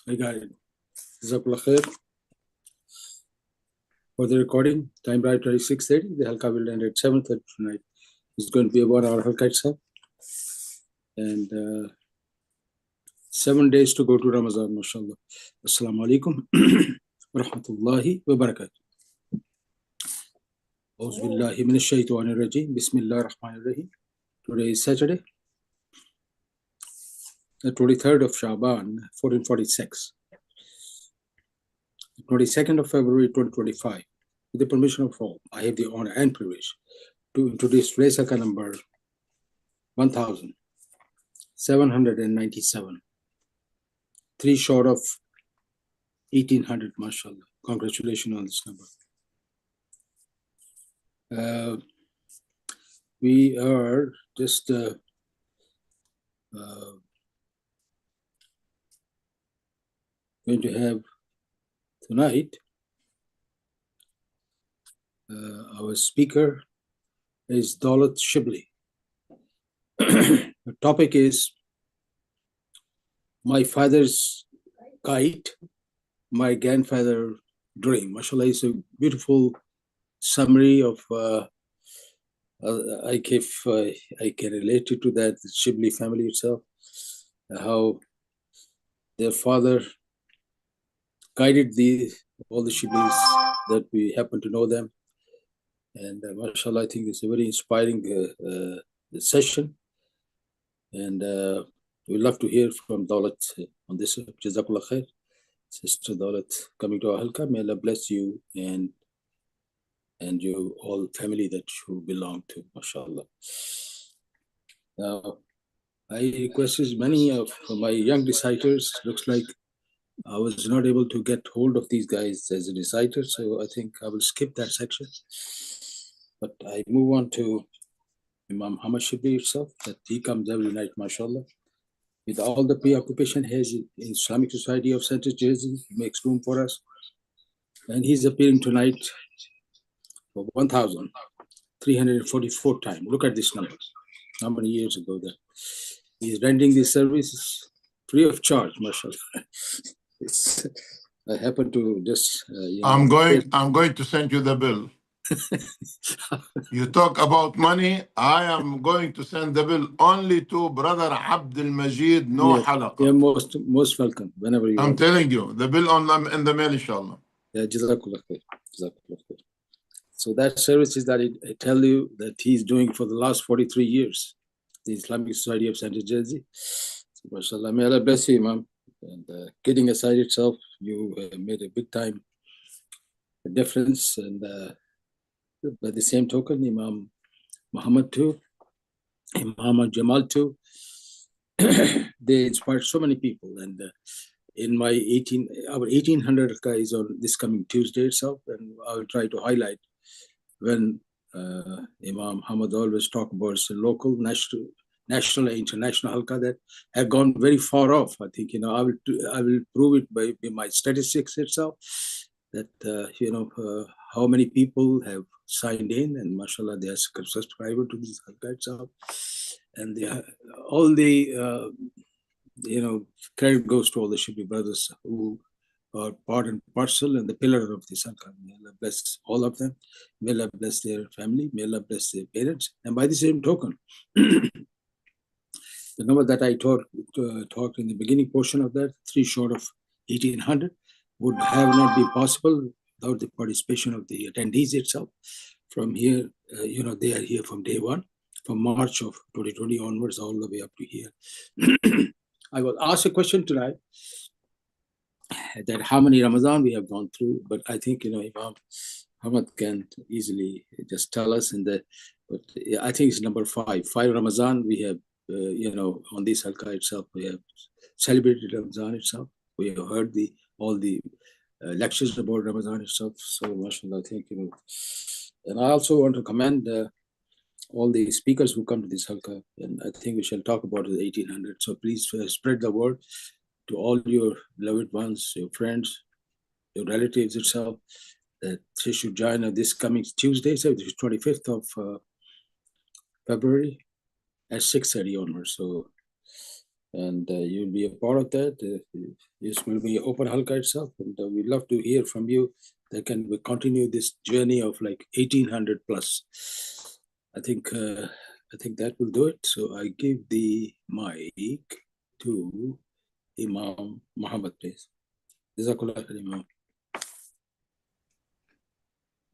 I got it. Jazakallah khair. For the recording, time right 26:30. The halqa will end at 7:30 tonight. It's going to be a 1 hour halqa itself. And 7 days to go to Ramadan, mashallah. Assalamu alaikum wa rahmatullahi wa barakatuh. Auzu billahi minash shaitanir rajim. Bismillahir rahmanir rahim. Today is Saturday, the 23rd of Shaban, 1446. 22nd of February 2025. With the permission of all, I have the honor and privilege to introduce today's halqa number 1797. 3 short of 1800, mashallah. Congratulations on this number. We are just going to have tonight, our speaker is Daulat Shibli. The topic is my father's kite, my grandfather's dream. MashaAllah, it's a beautiful summary of, I can relate it to that, the Shibli family itself, how their father guided all the Shiblis that we happen to know them. And mashallah, I think it's a very inspiring session. And we'd love to hear from Daulat on this. Jazakallah khair. Sister Daulat coming to our halqa. May Allah bless you and you all family that you belong to, mashallah. Now, I requested many of my young reciters. Looks like I was not able to get hold of these guys as a reciter, so I think I will skip that section. But I move on to Imam Hamad Shibli itself, that he comes every night, mashallah. With all the preoccupation he has in Islamic Society of Central Jersey, he makes room for us. And he's appearing tonight for 1,344 times. Look at this number. How many years ago that he's rendering these services free of charge, mashallah. I happen to just I'm going to send you the bill. You talk about money, I am going to send the bill only to Brother Abdul Majid, no halaqah. You're most welcome whenever you I'm telling you, the bill in the mail, inshallah. Yeah, Jazakallah khair. Jazakallah khair. So that service is that I tell you that he's doing for the last 43 years, the Islamic Society of Central Jersey. So, mashallah, may Allah bless you, Imam. And kidding aside itself, you made a big time difference. And by the same token, Imam Muhammad too, Imam Jamal too, they inspired so many people. And in our 1800 guys on this coming Tuesday itself, and I will try to highlight when Imam Muhammad always talk about the local, national and international halqa that have gone very far off. I think, I will prove it by my statistics itself, that, how many people have signed in, and mashallah, they are subscribers to this halqa itself. And all the, credit goes to all the Shibli brothers who are part and parcel and the pillar of this halqa. May Allah bless all of them. May Allah bless their family. May Allah bless their parents. And by the same token, the number that I talked in the beginning portion of that, 3 short of 1,800, would have not been possible without the participation of the attendees itself. From here, they are here from day one, from March of 2020 onwards, all the way up to here. I was asked a question tonight that how many Ramadan we have gone through, but I think, Imam Hamad can easily just tell us. But I think it's number 5. 5 Ramadan we have, on this halqa itself, we have celebrated Ramadan itself. We have heard all the lectures about Ramadan itself. So, mashallah, I think, and I also want to commend all the speakers who come to this halqa, and I think we shall talk about the 1800. So please spread the word to all your beloved ones, your friends, your relatives itself, that they should join this coming Tuesday, so the 25th of February at 6:30 onwards. So and you'll be a part of that. This will be open halqa itself, and we'd love to hear from you. That can we continue this journey of like 1800 plus. I think that will do it. So I give the mic to Imam Muhammad, please. Jazakallah khair, Imam.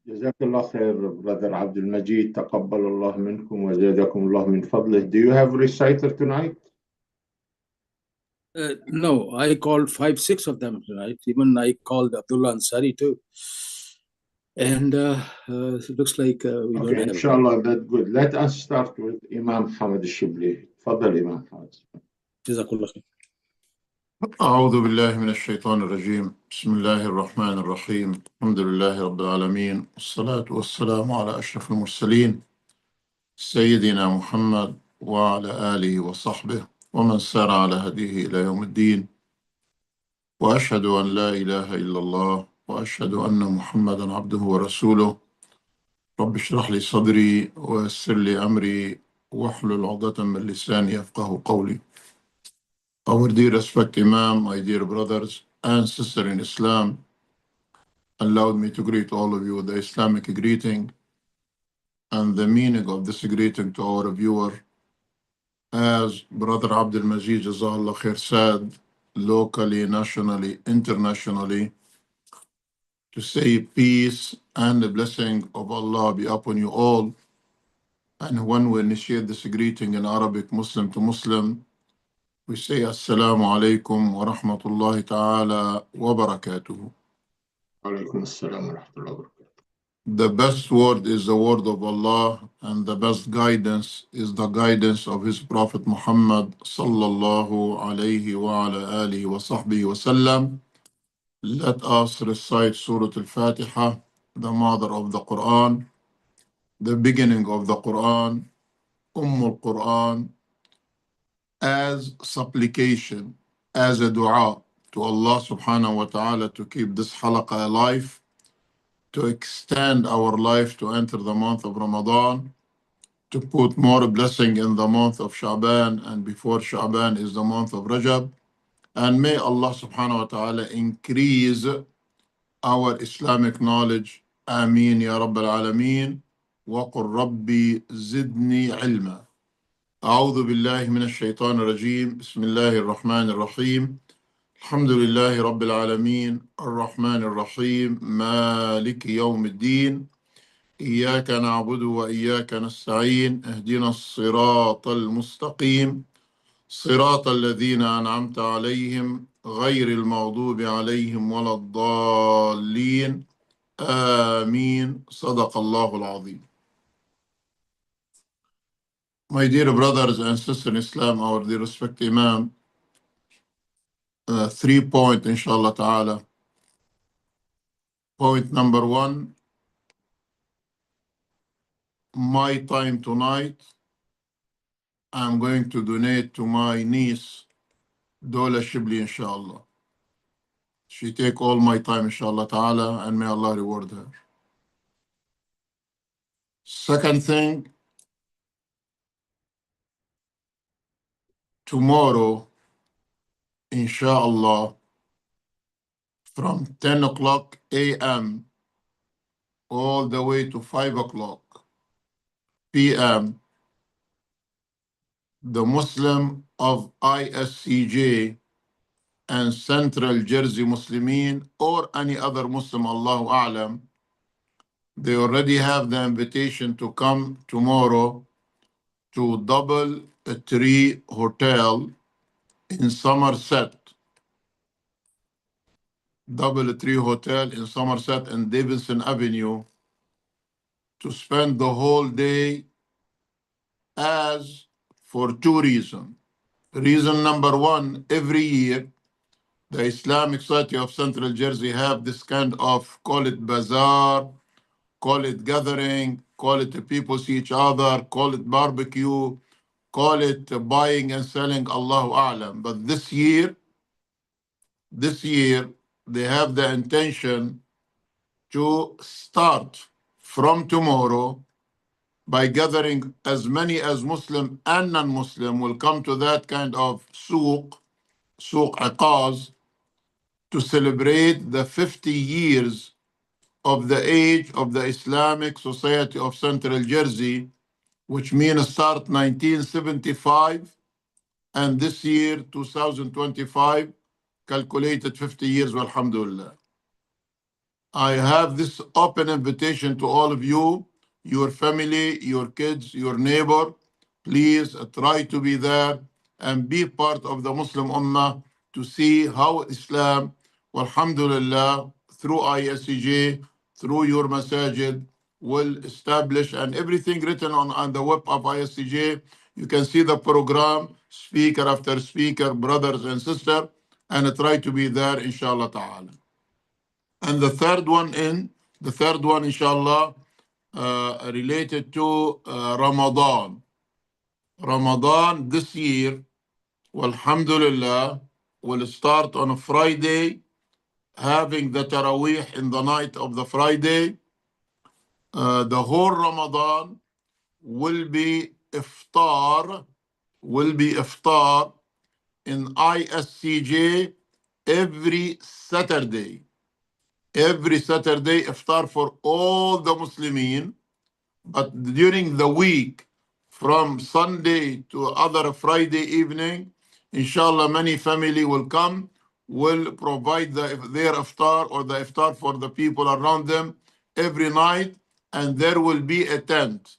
جزاك الله خير brother Abdul Majid. تقبل الله منكم وزادكم الله من فضله. Do you have reciter tonight? No, I called 5, 6 of them tonight. Even I called Abdullah Ansari too. And it looks like we don't have. Inshallah, that's good. Let us start with Imam Hamad al-Shibli. تفضل Imam Hamad. Jazakallah khair. أعوذ بالله من الشيطان الرجيم بسم الله الرحمن الرحيم الحمد لله رب العالمين والصلاة والسلام على أشرف المرسلين سيدنا محمد وعلى آله وصحبه ومن سار على هديه إلى يوم الدين وأشهد أن لا إله إلا الله وأشهد أن محمدا عبده ورسوله رب اشرح لي صدري ويسر لي أمري واحلل عقدة من لساني يفقه قولي. Our dear respected Imam, my dear brothers and sisters in Islam, allowed me to greet all of you with the Islamic greeting and the meaning of this greeting to our viewer. As Brother Abdul Majid Jazallah Khair said, locally, nationally, internationally, to say peace and the blessing of Allah be upon you all. And when we initiate this greeting in Arabic, Muslim to Muslim, we say Assalamu alaikum wa rahmatullahi ta'ala wa barakatuhu. عليكم السلام ورحمة الله وبركاته. The best word is the word of Allah, and the best guidance is the guidance of His Prophet Muhammad sallallahu alayhi wa ala alihi wa sahbihi wa sallam. Let us recite Surah Al-Fatiha, the mother of the Quran, the beginning of the Quran, Al-Quran, as supplication, as a dua to Allah subhanahu wa ta'ala to keep this halaqah alive, to extend our life to enter the month of Ramadan, to put more blessing in the month of Sha'ban, and before Sha'ban is the month of Rajab. And may Allah subhanahu wa ta'ala increase our Islamic knowledge. Ameen ya Rabbal Alameen. وقل ربي زدني علما. أعوذ بالله من الشيطان الرجيم بسم الله الرحمن الرحيم الحمد لله رب العالمين الرحمن الرحيم مالك يوم الدين إياك نعبد وإياك نستعين اهدنا الصراط المستقيم صراط الذين أنعمت عليهم غير المغضوب عليهم ولا الضالين آمين صدق الله العظيم. My dear brothers and sisters in Islam, our dear respected Imam, 3 points, inshallah ta'ala. Point number 1, my time tonight, I'm going to donate to my niece, Dola Shibli, inshallah. She take all my time, inshallah ta'ala, and may Allah reward her. Second thing, tomorrow, inshallah, from 10 o'clock a.m. all the way to 5 o'clock p.m., the Muslim of ISCJ and Central Jersey Muslimin or any other Muslim, Allahu A'lam, they already have the invitation to come tomorrow to Double Tree Hotel in Somerset. Double Tree Hotel in Somerset and Davidson Avenue to spend the whole day as for 2 reasons. Reason number 1, every year, the Islamic Society of Central Jersey have this kind of, call it bazaar, call it gathering, call it people see each other, call it barbecue, call it buying and selling, Allahu A'lam. But this year, they have the intention to start from tomorrow by gathering as many as Muslim and non-Muslim will come to that kind of souk Iqaz, to celebrate the 50 years of the age of the Islamic Society of Central Jersey, which means start 1975, and this year, 2025, calculated 50 years, walhamdulillah. I have this open invitation to all of you, your family, your kids, your neighbor. Please try to be there and be part of the Muslim Ummah to see how Islam, alhamdulillah, through ISCJ, through your masajid, will establish, and everything written on the web of ISCJ. You can see the program, speaker after speaker, brothers and sisters, and try to be there, inshallah ta'ala. And the third one, inshallah, related to Ramadan. Ramadan this year, alhamdulillah, will start on a Friday, having the Taraweeh in the night of the Friday. The whole Ramadan will be iftar in ISCJ every Saturday. Every Saturday, iftar for all the Muslimin. But during the week, from Sunday to other Friday evening, inshallah, many family will come, will provide their iftar or the iftar for the people around them every night, and there will be a tent.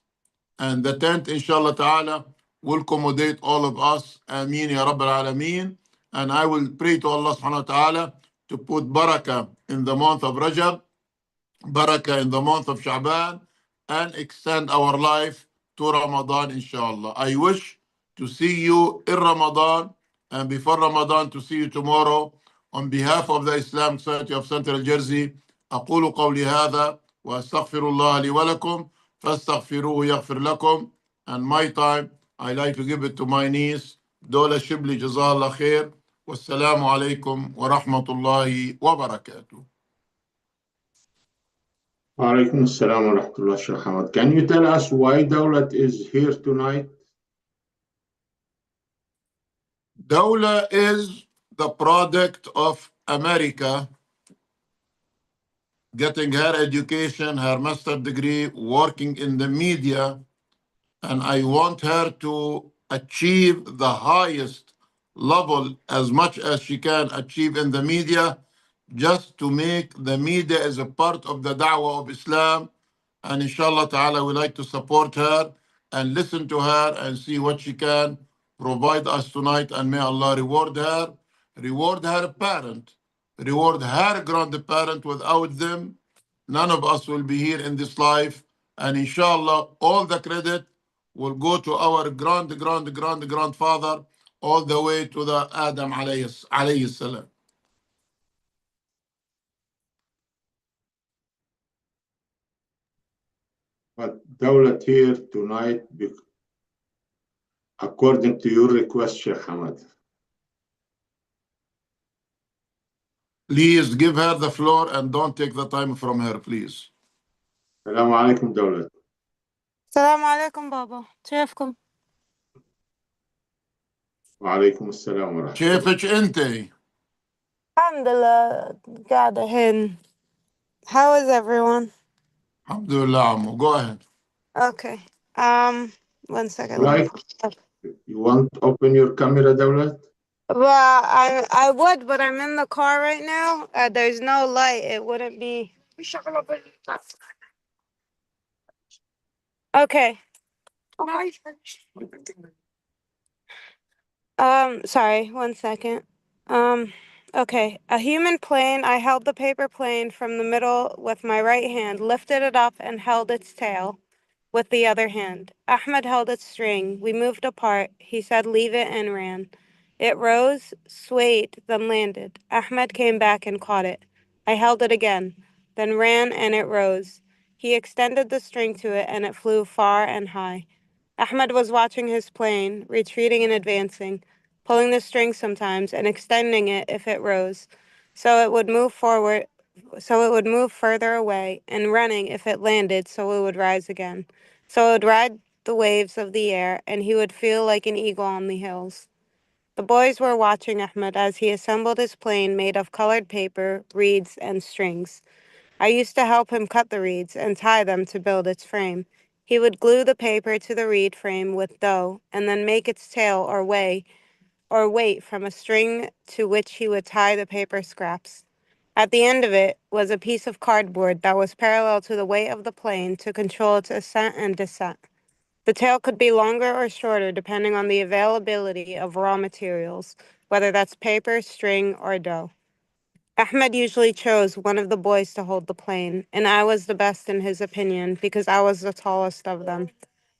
And the tent, inshallah ta'ala, will accommodate all of us. Ameen ya Rabbal Alameen. And I will pray to Allah subhanahu wa ta'ala to put barakah in the month of Rajab, barakah in the month of Sha'ban, and extend our life to Ramadan, inshallah. I wish to see you in Ramadan, and before Ramadan to see you tomorrow. On behalf of the Islamic Society of Central Jersey, أقول قولي هذا وأستغفر الله لي ولكم فاستغفروه يغفر لكم. And my time, I like to give it to my niece, Dola Shibli, Jazallah Khair. Wassalamu alaikum wa rahmatullahi wa barakatuh. Alaikum assalam wa rahmatullah, Sheikh Hamad. Can you tell us why Dawlat is here tonight? Dawla is the product of America getting her education, her master's degree, working in the media, and I want her to achieve the highest level as much as she can achieve in the media, just to make the media as a part of the da'wah of Islam. And inshallah ta'ala, we like to support her and listen to her and see what she can provide us tonight. And may Allah reward her parent, reward her grandparent. Without them, none of us will be here in this life. And inshallah, all the credit will go to our grandfather, all the way to the Adam alayhi salam. But Dawlat here tonight, according to your request, Sheikh Hamad. Please give her the floor and don't take the time from her, please. Assalamu alaikum, Dawlat. السلام عليكم بابا كيفكم؟ وعليكم السلام ورحمة الله. كيفك انت؟ الحمد لله قاعدة هنا. How is everyone? Alhamdulillah, Ammu. Go ahead. Okay. 1 second. Like, you want to open your camera, Dawlat? Well, I would, but I'm in the car right now. There's no light. It wouldn't be. Okay. Sorry, 1 second. Okay. A human plane. I held the paper plane from the middle with my right hand, lifted it up, and held its tail with the other hand. Ahmed held its string. We moved apart. He said, "Leave it," and ran. It rose, swayed, then landed. Ahmed came back and caught it. I held it again, then ran, and it rose. He extended the string to it, and it flew far and high. Ahmed was watching his plane, retreating and advancing, pulling the string sometimes and extending it if it rose, so it would move further away, and running if it landed so it would rise again. so it would ride the waves of the air, and he would feel like an eagle on the hills. The boys were watching Ahmed as he assembled his plane made of colored paper, reeds, and strings. I used to help him cut the reeds and tie them to build its frame. He would glue the paper to the reed frame with dough and then make its tail or weight from a string to which he would tie the paper scraps. At the end of it was a piece of cardboard that was parallel to the weight of the plane to control its ascent and descent. The tail could be longer or shorter depending on the availability of raw materials, whether that's paper, string, or dough. Ahmed usually chose one of the boys to hold the plane, and I was the best in his opinion because I was the tallest of them.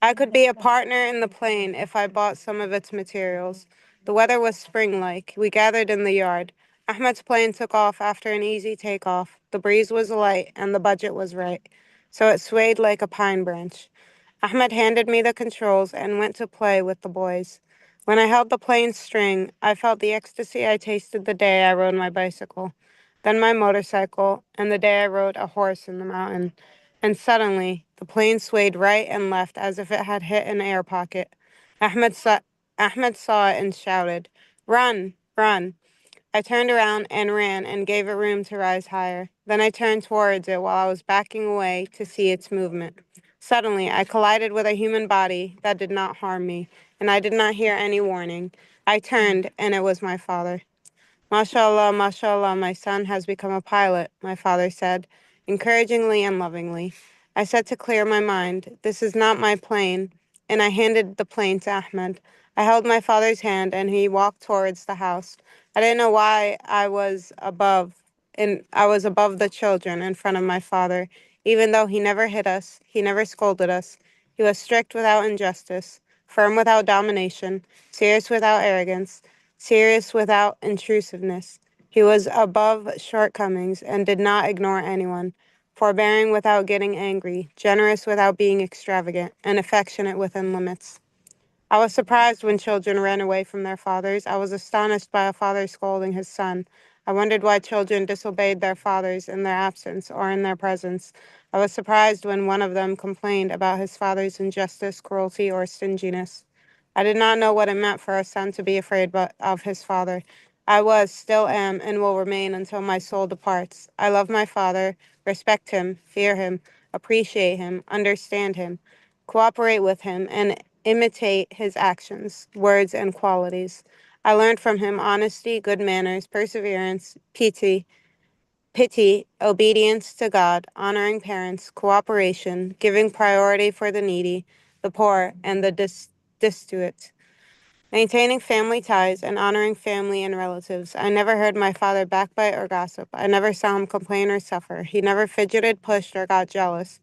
I could be a partner in the plane if I bought some of its materials. The weather was spring-like. We gathered in the yard. Ahmed's plane took off after an easy takeoff. The breeze was light and the budget was right, so it swayed like a pine branch. Ahmed handed me the controls and went to play with the boys. When I held the plane's string, I felt the ecstasy I tasted the day I rode my bicycle, then my motorcycle, and the day I rode a horse in the mountain. And suddenly, the plane swayed right and left as if it had hit an air pocket. Ahmed saw, Ahmed saw it and shouted, "Run, run." I turned around and ran and gave it room to rise higher. Then I turned towards it while I was backing away to see its movement. Suddenly, I collided with a human body that did not harm me, and I did not hear any warning. I turned, and it was my father. "Mashallah, mashallah, my son has become a pilot," my father said, encouragingly and lovingly. I said to clear my mind, "This is not my plane," and I handed the plane to Ahmed. I held my father's hand, and he walked towards the house. I didn't know why I was above the children in front of my father, even though he never hit us, he never scolded us. He was strict without injustice, firm without domination, serious without arrogance, serious without intrusiveness. He was above shortcomings and did not ignore anyone, forbearing without getting angry, generous without being extravagant, and affectionate within limits. I was surprised when children ran away from their fathers. I was astonished by a father scolding his son. I wondered why children disobeyed their fathers in their absence or in their presence. I was surprised when one of them complained about his father's injustice, cruelty, or stinginess. I did not know what it meant for a son to be afraid of his father. I was, still am, and will remain until my soul departs. I love my father, respect him, fear him, appreciate him, understand him, cooperate with him, and imitate his actions, words, and qualities. I learned from him honesty, good manners, perseverance, pity, obedience to God, honoring parents, cooperation, giving priority for the needy, the poor, and the destitute, maintaining family ties, and honoring family and relatives. I never heard my father backbite or gossip. I never saw him complain or suffer. He never fidgeted, pushed, or got jealous,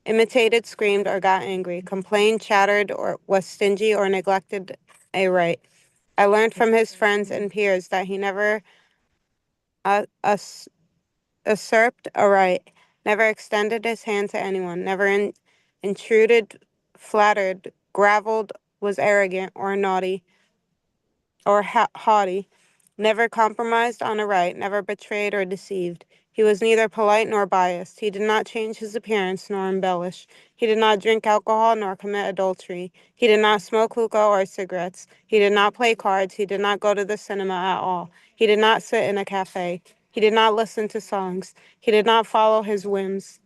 imitated, screamed, or got angry, complained, chattered, or was stingy or neglected a right. I learned from his friends and peers that he never uh, us- usurped a right, never extended his hand to anyone, never intruded, flattered, graveled, was arrogant or naughty or haughty, never compromised on a right, never betrayed or deceived. He was neither polite nor biased. He did not change his appearance nor embellish. He did not drink alcohol nor commit adultery. He did not smoke hookah or cigarettes. He did not play cards. He did not go to the cinema at all. He did not sit in a cafe. He did not listen to songs. He did not follow his whims.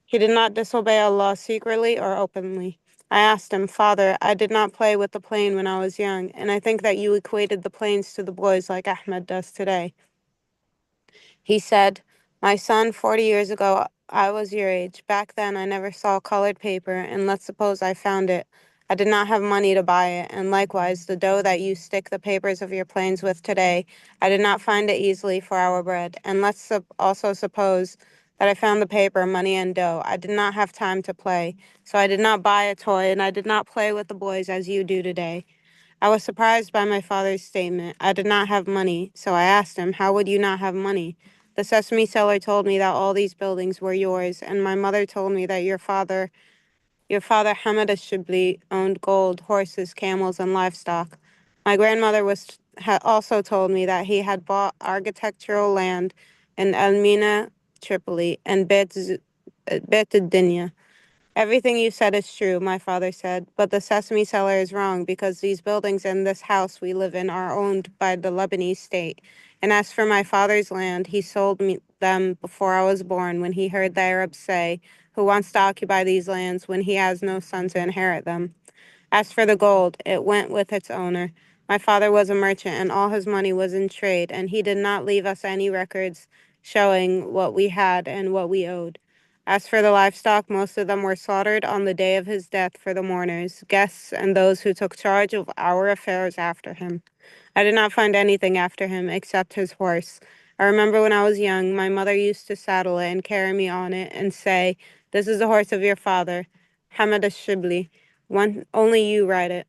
He did not disobey Allah secretly or openly. I asked him, "Father, I did not play with the plane when I was young, and I think that you equated the planes to the boys like Ahmed does today." He said, "My son, 40 years ago, I was your age. Back then, I never saw colored paper, and let's suppose I found it. I did not have money to buy it, and likewise, the dough that you stick the papers of your planes with today, I did not find it easily for our bread. And let's also suppose that I found the paper, money, and dough. I did not have time to play, so I did not buy a toy, and I did not play with the boys as you do today." I was surprised by my father's statement. I did not have money, so I asked him, "How would you not have money?" "The sesame seller told me that all these buildings were yours, and my mother told me that your father Hamid Shibli owned gold, horses, camels, and livestock. My grandmother had also told me that he had bought architectural land in Elmina, Tripoli, and Bet Dunya. Everything you said is true, my father said, but the sesame seller is wrong because these buildings and this house we live in are owned by the Lebanese state. And as for my father's land, he sold me them before I was born when he heard the Arabs say, "Who wants to occupy these lands when he has no son to inherit them?" As for the gold, it went with its owner. My father was a merchant, and all his money was in trade, and he did not leave us any records showing what we had and what we owed. As for the livestock, most of them were slaughtered on the day of his death for the mourners, guests, and those who took charge of our affairs after him. I did not find anything after him except his horse. I remember when I was young, my mother used to saddle it and carry me on it and say, "This is the horse of your father, Hamad al-Shibli. Only you ride it."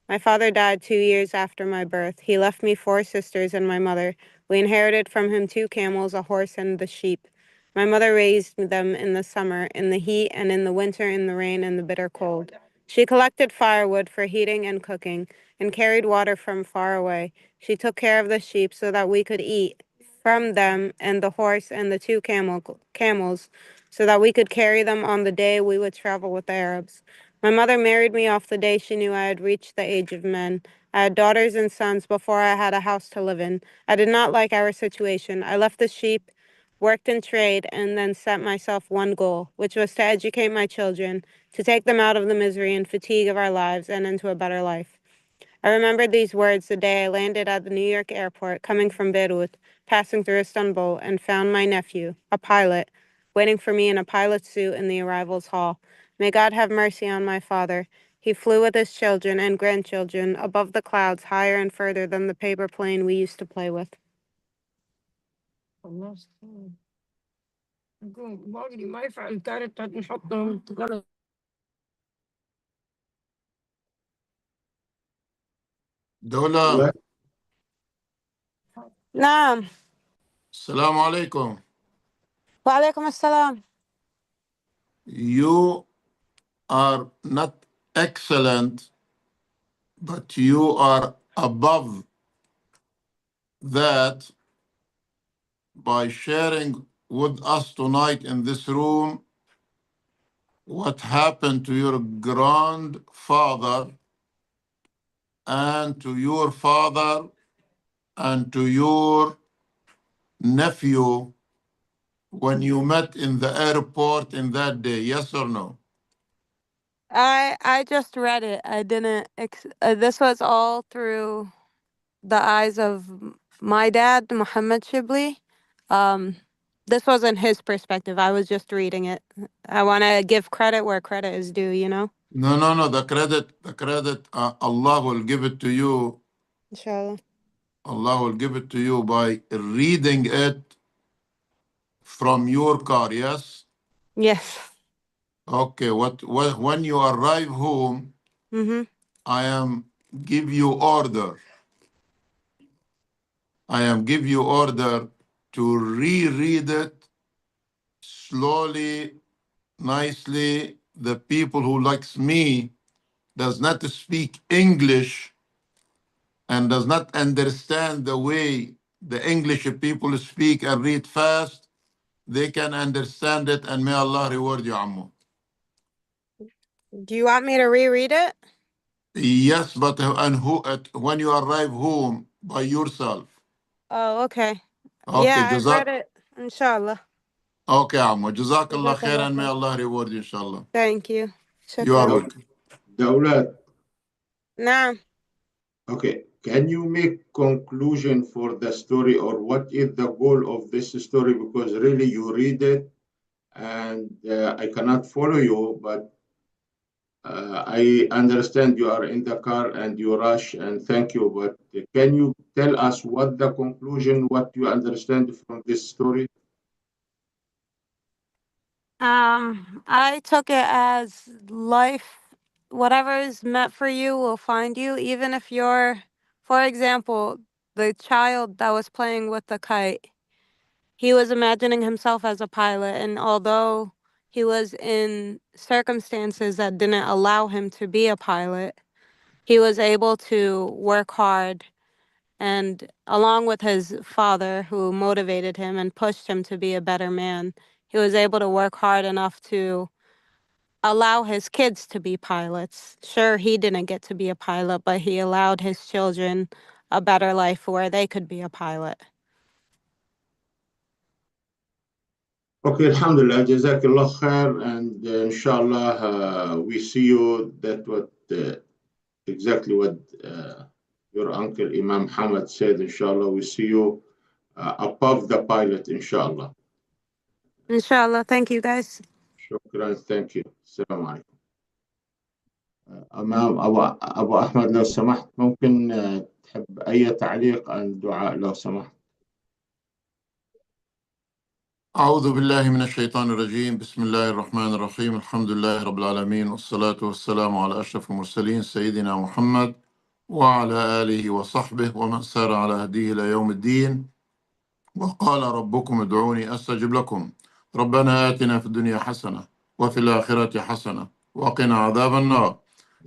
My father died 2 years after my birth. He left me 4 sisters and my mother. We inherited from him 2 camels, a horse, and the sheep. My mother raised them in the summer, in the heat, and in the winter, in the rain and the bitter cold. She collected firewood for heating and cooking, and carried water from far away. She took care of the sheep so that we could eat from them, and the horse and the 2 camels so that we could carry them on the day we would travel with the Arabs. My mother married me off the day she knew I had reached the age of men. I had daughters and sons before I had a house to live in. I did not like our situation. I left the sheep, worked in trade, and then set myself one goal, which was to educate my children, to take them out of the misery and fatigue of our lives and into a better life. I remembered these words the day I landed at the New York airport, coming from Beirut, passing through Istanbul, and found my nephew, a pilot, waiting for me in a pilot's suit in the arrivals hall. May God have mercy on my father. He flew with his children and grandchildren above the clouds, higher and further than the paper plane we used to play with. Dawla, نعم. Assalamu alaikum. وعليكم السلام. You are not excellent, but you are above that by sharing with us tonight in this room what happened to your grandfather and to your father and to your nephew when you met in the airport in that day. Yes or no? I just read it. I didn't. This was all through the eyes of my dad, Muhammad Shibli. Um, this wasn't his perspective. I was just reading it. I want to give credit where credit is due, you know? No, no, no. The credit, Allah will give it to you. Inshallah. Allah will give it to you by reading it from your car. Yes. Yes. Okay. What when you arrive home, Mm-hmm. I am give you order. I am give you order to reread it slowly, nicely. The people who likes me does not speak English and does not understand the way the English people speak and read fast, they can understand it, and may Allah reward you, Ammu. Do you want me to reread it? Yes, but when you arrive home by yourself. Oh, okay. Okay, Yeah, I've read Jazak. it. Inshallah. Okay, Ammu. Jazakallah khair, Jazakallah and may khair. Allah reward you, inshallah. Thank you. You are Shukran. welcome. Dawlat, Naam. okay, can you make conclusion for the story, or what is the goal of this story? Because really you read it and I cannot follow you, but I understand you are in the car and you rush, and thank you. But can you tell us what the conclusion, what you understand from this story? I took it as life, whatever is meant for you will find you, even if you're, for example, the child that was playing with the kite. He was imagining himself as a pilot, and although he was in circumstances that didn't allow him to be a pilot, he was able to work hard, and along with his father, who motivated him and pushed him to be a better man, he was able to work hard enough to allow his kids to be pilots. Sure, he didn't get to be a pilot, but he allowed his children a better life where they could be a pilot. Okay, alhamdulillah, jazakallah khair, and inshallah, we see you that what exactly what your uncle Imam Hamad said. Inshallah, we see you above the pilot, inshallah. Inshallah. Thank you, guys. Shukran, thank you. Assalamu alaikum. أمام أبو أحمد لو سمحت ممكن تحب أي تعليق عن الدعاء لو سمحت. أعوذ بالله من الشيطان الرجيم. بسم الله الرحمن الرحيم. الحمد لله رب العالمين، والصلاة والسلام على أشرف المرسلين سيدنا محمد وعلى آله وصحبه ومن سار على هديه إلى يوم الدين. وقال ربكم ادعوني أستجب لكم. ربنا آتنا في الدنيا حسنة وفي الآخرة حسنة وقنا عذاب النار.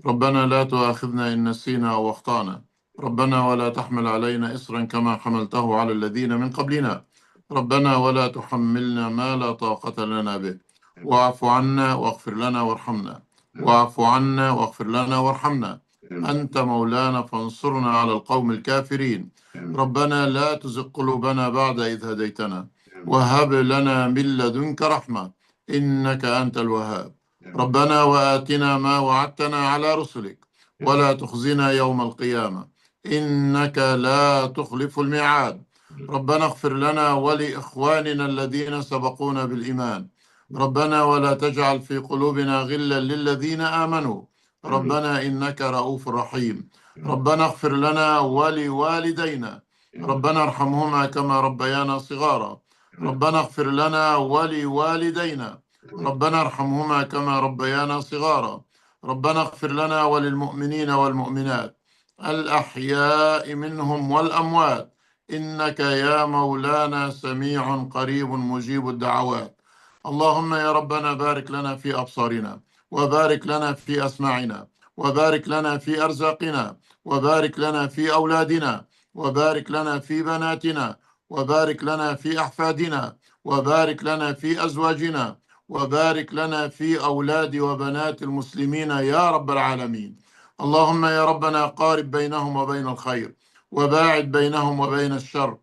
ربنا لا تؤاخذنا إن نسينا أو أخطأنا. ربنا ولا تحمل علينا إصرا كما حملته على الذين من قبلنا. ربنا ولا تحملنا ما لا طاقة لنا به. واعف عنا واغفر لنا وارحمنا. واعف عنا واغفر لنا وارحمنا. أنت مولانا فانصرنا على القوم الكافرين. ربنا لا تزغ قلوبنا بعد إذ هديتنا وهب لنا من لدنك رحمة إنك أنت الوهاب. ربنا وآتنا ما وعدتنا على رسلك ولا تخزنا يوم القيامة إنك لا تخلف الميعاد. ربنا اغفر لنا ولإخواننا الذين سبقونا بالإيمان. ربنا ولا تجعل في قلوبنا غلا للذين آمنوا. ربنا إنك رؤوف رحيم. ربنا اغفر لنا ولوالدينا. ربنا ارحمهما كما ربيانا صغارا. ربنا اغفر لنا ولوالدينا. ربنا ارحمهما كما ربيانا صغارا. ربنا اغفر لنا وللمؤمنين والمؤمنات الأحياء منهم والأموات إنك يا مولانا سميع قريب مجيب الدعوات. اللهم يا ربنا بارك لنا في أبصارنا، وبارك لنا في أسماعنا، وبارك لنا في أرزاقنا، وبارك لنا في أولادنا، وبارك لنا في بناتنا، وبارك لنا في أحفادنا، وبارك لنا في أزواجنا، وبارك لنا في أولاد وبنات المسلمين يا رب العالمين. اللهم يا ربنا قارب بينهم وبين الخير، وباعد بينهم وبين الشر،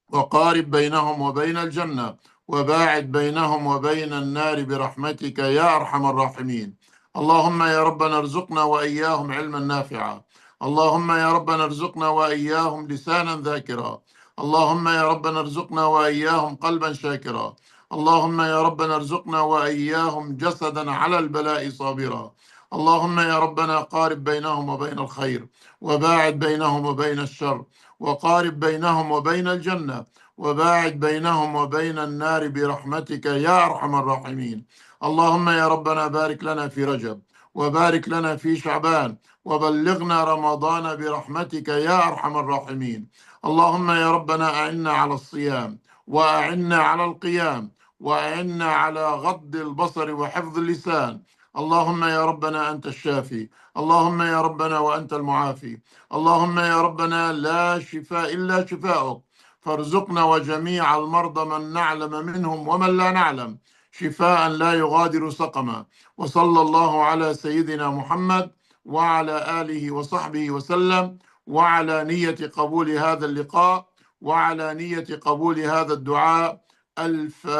وقارب بينهم وبين الجنة، وباعد بينهم وبين النار برحمتك يا أرحم الراحمين. اللهم يا ربنا ارزقنا وإياهم علما نافعا. اللهم يا ربنا ارزقنا وإياهم لسانا ذاكرا. اللهم يا ربنا ارزقنا وإياهم قلبا شاكرا. اللهم يا ربنا ارزقنا وإياهم جسدا على البلاء صابرا. اللهم يا ربنا قارب بينهم وبين الخير، وباعد بينهم وبين الشر، وقارب بينهم وبين الجنة، وباعد بينهم وبين النار برحمتك يا أرحم الراحمين. اللهم يا ربنا بارك لنا في رجب، وبارك لنا في شعبان، وبلغنا رمضان برحمتك يا أرحم الراحمين. اللهم يا ربنا أعنا على الصيام، وأعنا على القيام، وأعنا على غض البصر وحفظ اللسان. اللهم يا ربنا أنت الشافي. اللهم يا ربنا وأنت المعافي. اللهم يا ربنا لا شفاء إلا شفاؤك، فارزقنا وجميع المرضى من نعلم منهم ومن لا نعلم شفاء لا يغادر سقما. وصلى الله على سيدنا محمد وعلى آله وصحبه وسلم، وعلى نية قبول هذا اللقاء، وعلى نية قبول هذا الدعاء. الفاتحة.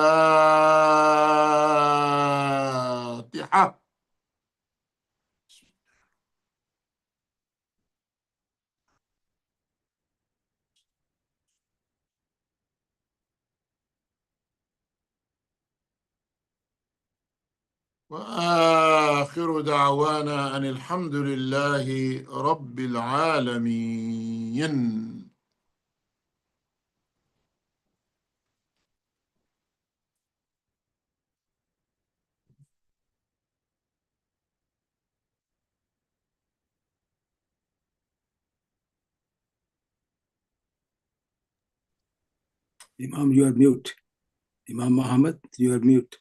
وآخر دعوانا أن الحمد لله رب العالمين. Imam, you are mute. Imam Muhammad, you are mute.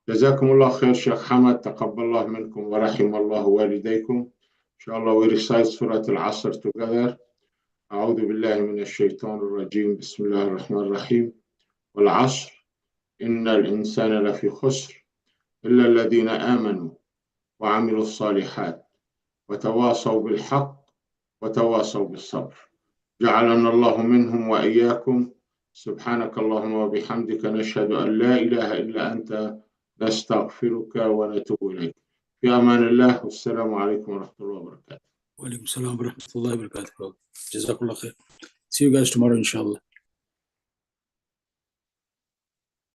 جزاكم الله خير شيخ حمد، تقبل الله منكم ورحم الله والديكم. إن شاء الله we recite سورة العصر together. أعوذ بالله من الشيطان الرجيم. بسم الله الرحمن الرحيم. والعصر إن الإنسان لفي خسر إلا الذين آمنوا وعملوا الصالحات وتواصوا بالحق وتواصوا بالصبر. جعلنا الله منهم وإياكم. سبحانك اللهم وبحمدك نشهد أن لا إله إلا أنت نستغفرك ونتوب إليك. في أمان الله والسلام عليكم ورحمة الله وبركاته. Wa alaikum salam wa rahmatullahi wa barakatuh. Jazakallah khair. See you guys tomorrow, inshallah.